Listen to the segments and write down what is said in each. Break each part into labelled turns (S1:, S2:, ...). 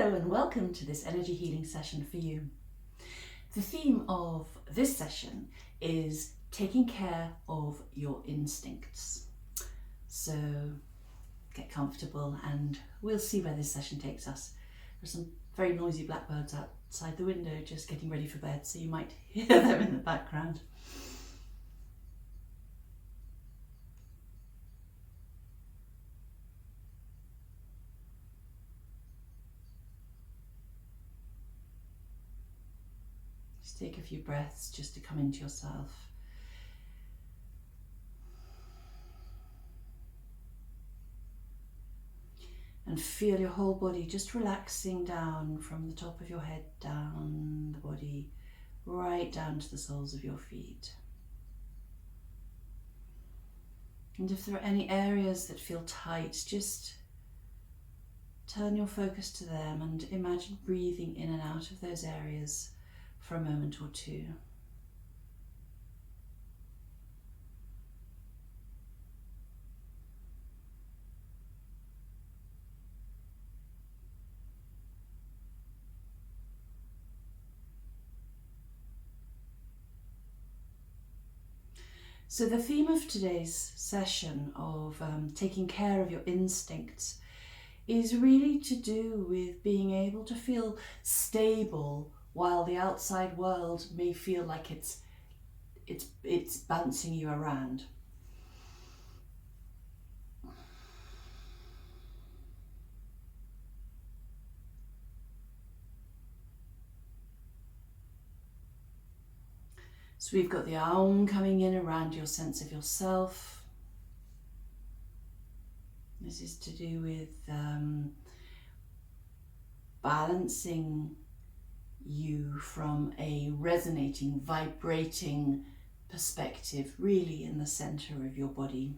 S1: Hello and welcome to this energy healing session for you. The theme of this session is taking care of your instincts. So get comfortable and we'll see where this session takes us. There's some very noisy blackbirds outside the window just getting ready for bed, so you might hear them in the background. Just take a few breaths just to come into yourself. And feel your whole body just relaxing down from the top of your head, down the body, right down to the soles of your feet. And if there are any areas that feel tight, just turn your focus to them and imagine breathing in and out of those areas for a moment or two. So the theme of today's session of taking care of your instincts is really to do with being able to feel stable while the outside world may feel like it's bouncing you around. So we've got the Aum coming in around your sense of yourself. This is to do with balancing you from a resonating, vibrating perspective, really in the center of your body.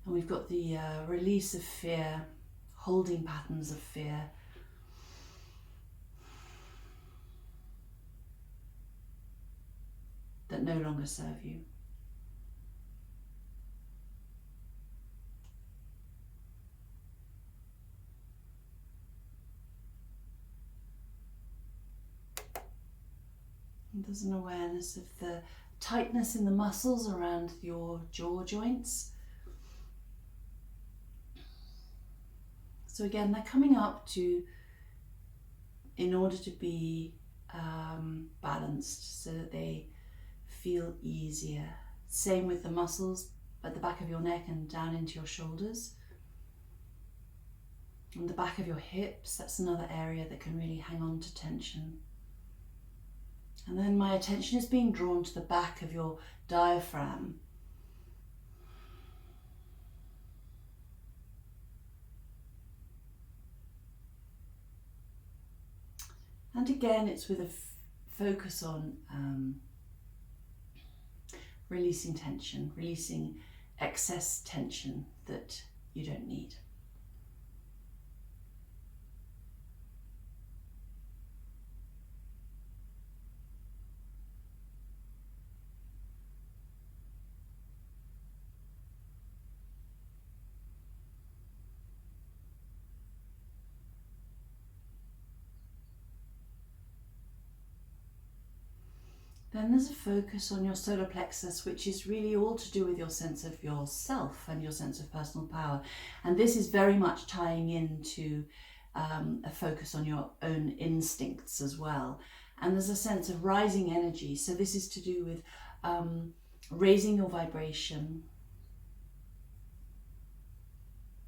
S1: And we've got the release of fear, holding patterns of fear. That no longer serve you. And there's an awareness of the tightness in the muscles around your jaw joints. So again, they're coming up in order to be balanced so that they feel easier. Same with the muscles at the back of your neck and down into your shoulders. And the back of your hips, that's another area that can really hang on to tension. And then my attention is being drawn to the back of your diaphragm. And again, it's with a focus on releasing tension, releasing excess tension that you don't need. Then there's a focus on your solar plexus, which is really all to do with your sense of yourself and your sense of personal power. And this is very much tying into a focus on your own instincts as well. And there's a sense of rising energy. So this is to do with raising your vibration,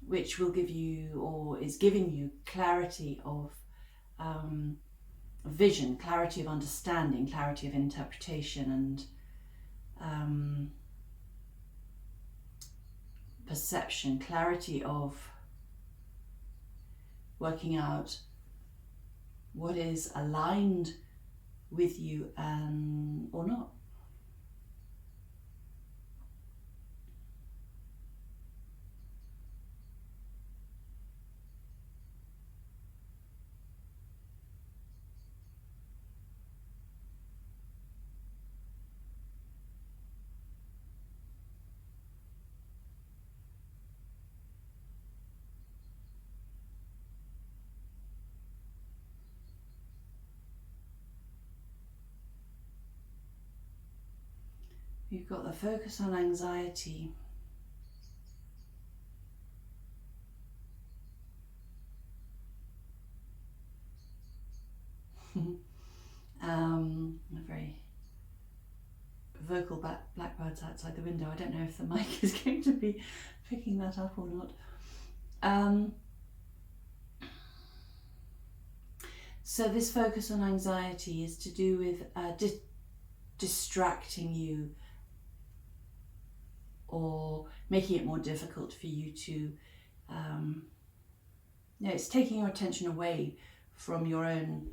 S1: which will give you, or is giving you, clarity of vision, clarity of understanding, clarity of interpretation, and perception, clarity of working out what is aligned with you or not. You've got the focus on anxiety. A very vocal blackbirds outside the window. I don't know if the mic is going to be picking that up or not. So this focus on anxiety is to do with distracting you or making it more difficult for you to, it's taking your attention away from your own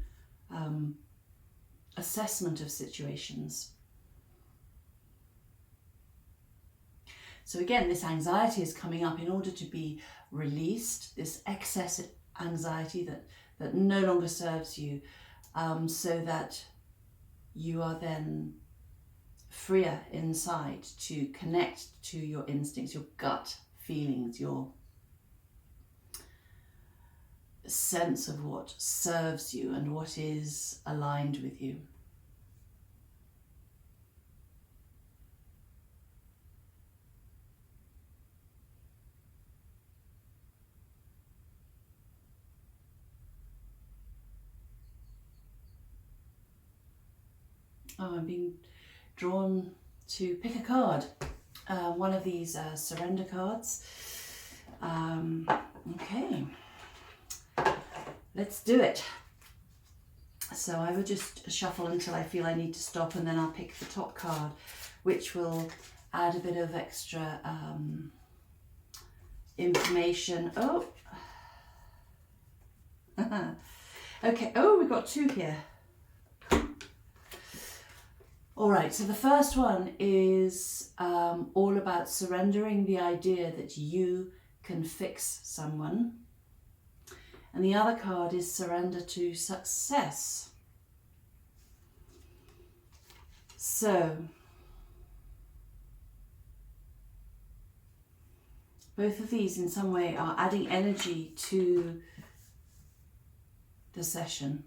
S1: assessment of situations. So again, this anxiety is coming up in order to be released, this excess anxiety that no longer serves you, so that you are then freer inside to connect to your instincts, your gut feelings, your sense of what serves you and what is aligned with you. Oh, I'm being drawn to pick a card. One of these surrender cards. Okay, let's do it. So I will just shuffle until I feel I need to stop, and then I'll pick the top card, which will add a bit of extra information. Oh, okay. Oh, we've got two here. All right, so the first one is all about surrendering the idea that you can fix someone. And the other card is surrender to success. So, both of these in some way are adding energy to the session.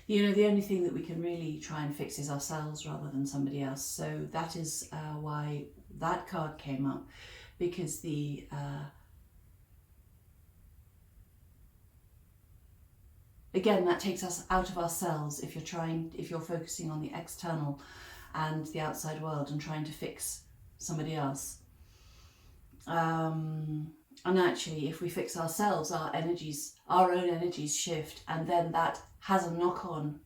S1: You know, the only thing that we can really try and fix is ourselves rather than somebody else. So that is why that card came up, because again, that takes us out of ourselves if you're focusing on the external and the outside world and trying to fix somebody else. And actually, if we fix ourselves, our own energies shift, and then that has a knock-on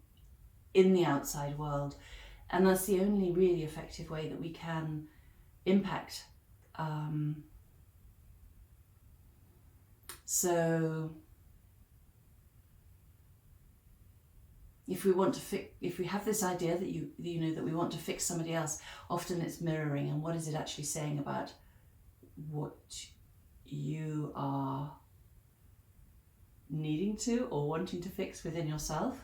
S1: in the outside world. And that's the only really effective way that we can impact. So if we have this idea that that we want to fix somebody else, often it's mirroring. And what is it actually saying about what you are needing to or wanting to fix within yourself?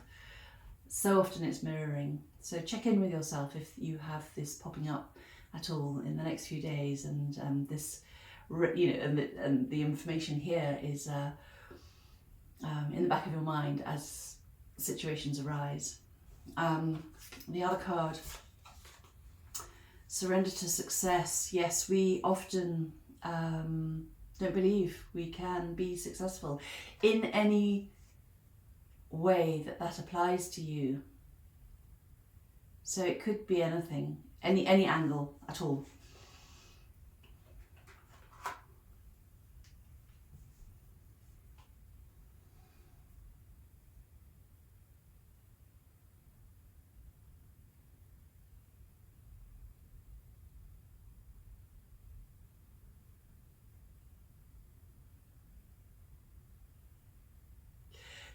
S1: So often it's mirroring. So check in with yourself if you have this popping up at all in the next few days, and this, and the information here is in the back of your mind as situations arise. The other card, surrender to success. Yes, we often don't believe we can be successful in any way that applies to you. So it could be anything, any angle at all.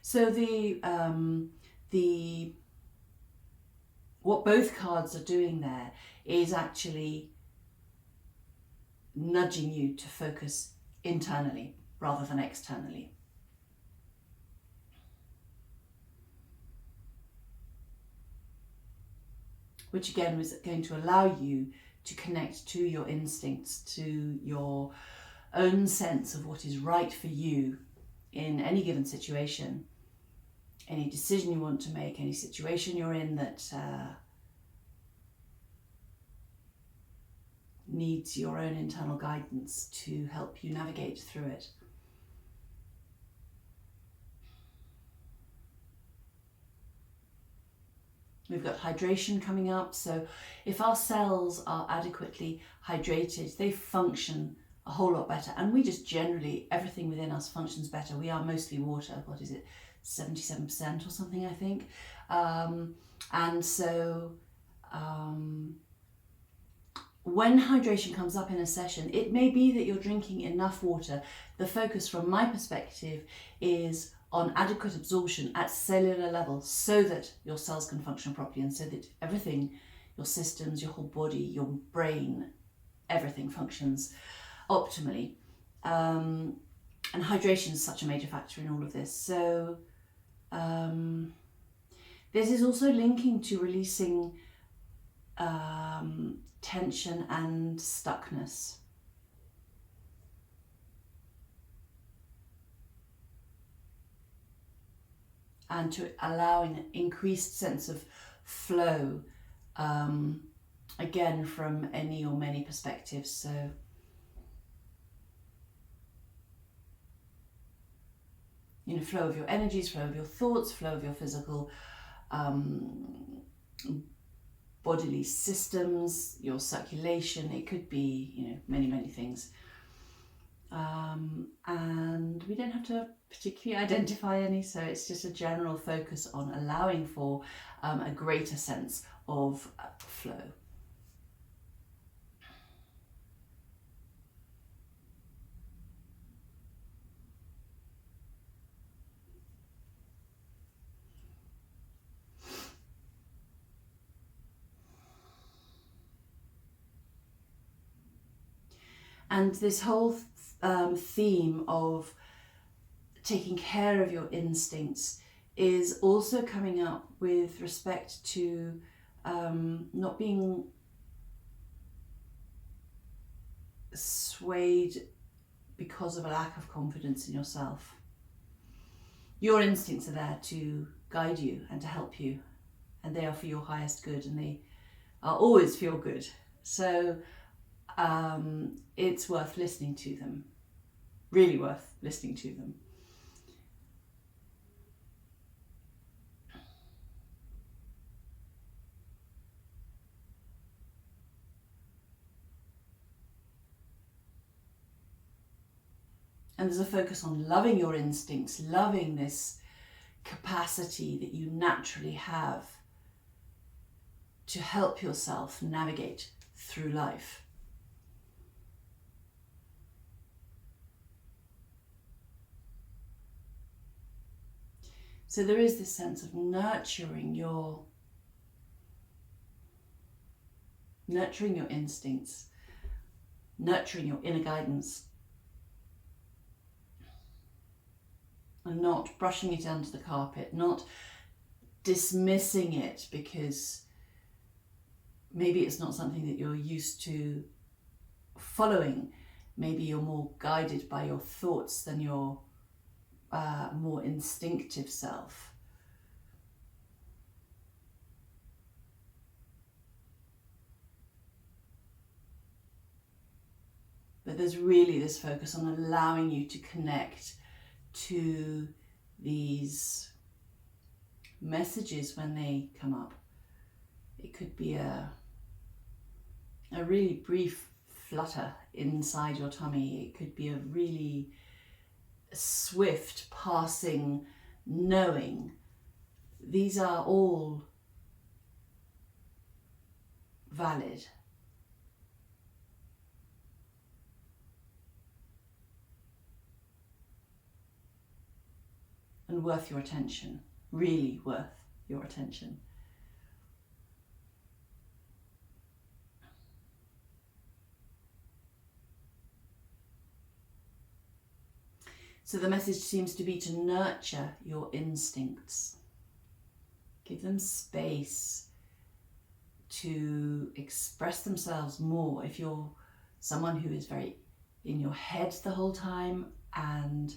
S1: So what both cards are doing there is actually nudging you to focus internally rather than externally. Which again was going to allow you to connect to your instincts, to your own sense of what is right for you in any given situation, any decision you want to make, any situation you're in that needs your own internal guidance to help you navigate through it. We've got hydration coming up, so if our cells are adequately hydrated, they function a whole lot better, and we just generally, everything within us functions better. We are mostly water, what is it, 77% or something, I think. And so when hydration comes up in a session, it may be that you're drinking enough water. The focus from my perspective is on adequate absorption at cellular level so that your cells can function properly and so that everything, your systems, your whole body, your brain, everything functions optimally. And hydration is such a major factor in all of this. So this is also linking to releasing tension and stuckness. And to allowing an increased sense of flow, again from any or many perspectives. So flow of your energies, flow of your thoughts, flow of your physical bodily systems, your circulation. It could be many things. And we don't have to particularly identify any, so it's just a general focus on allowing for a greater sense of flow. And this whole theme of taking care of your instincts is also coming up with respect to not being swayed because of a lack of confidence in yourself. Your instincts are there to guide you and to help you, and they are for your highest good, and they are always for your good. So it's worth listening to them, really worth listening to them. And there's a focus on loving your instincts, loving this capacity that you naturally have to help yourself navigate through life. So there is this sense of nurturing your instincts, nurturing your inner guidance, and not brushing it under the carpet, not dismissing it because maybe it's not something that you're used to following. Maybe you're more guided by your thoughts than your more instinctive self. But there's really this focus on allowing you to connect to these messages when they come up. It could be a really brief flutter inside your tummy. It could be a really swift passing knowing. These are all valid. And worth your attention, really worth your attention. So the message seems to be to nurture your instincts. Give them space to express themselves more. If you're someone who is very in your head the whole time, and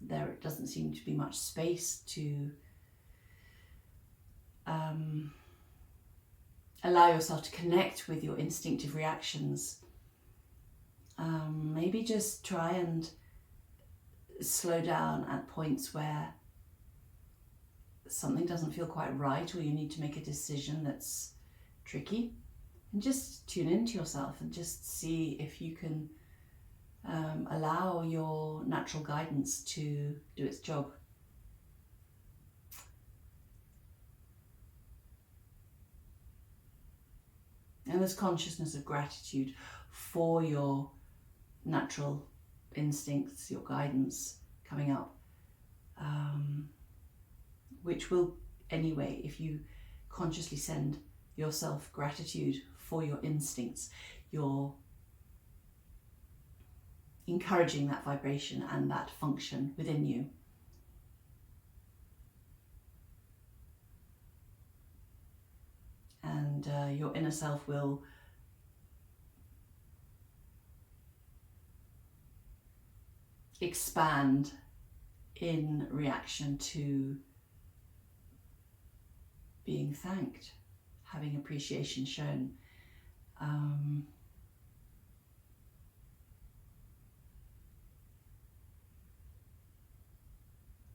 S1: there doesn't seem to be much space to allow yourself to connect with your instinctive reactions. Maybe just try and slow down at points where something doesn't feel quite right, or you need to make a decision that's tricky, and just tune into yourself and just see if you can allow your natural guidance to do its job. And there's consciousness of gratitude for your natural instincts, your guidance coming up, which will, anyway, if you consciously send yourself gratitude for your instincts, you're encouraging that vibration and that function within you. And your inner self will expand in reaction to being thanked, having appreciation shown.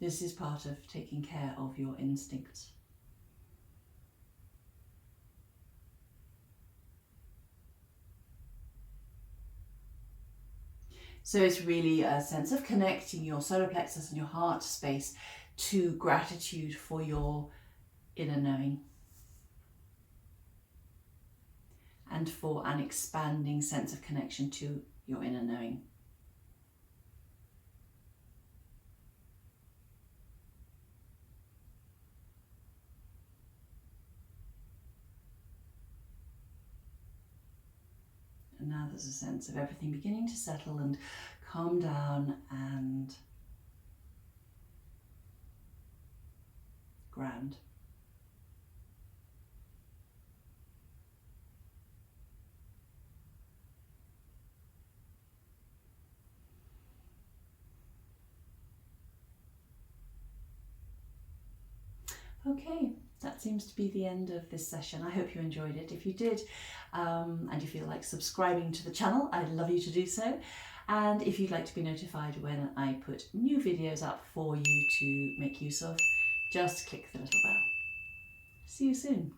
S1: This is part of taking care of your instincts. So it's really a sense of connecting your solar plexus and your heart space to gratitude for your inner knowing, and for an expanding sense of connection to your inner knowing. And now there's a sense of everything beginning to settle and calm down and ground. Okay, that seems to be the end of this session. I hope you enjoyed it. If you did, and you feel like subscribing to the channel, I'd love you to do so. And if you'd like to be notified when I put new videos up for you to make use of, just click the little bell. See you soon.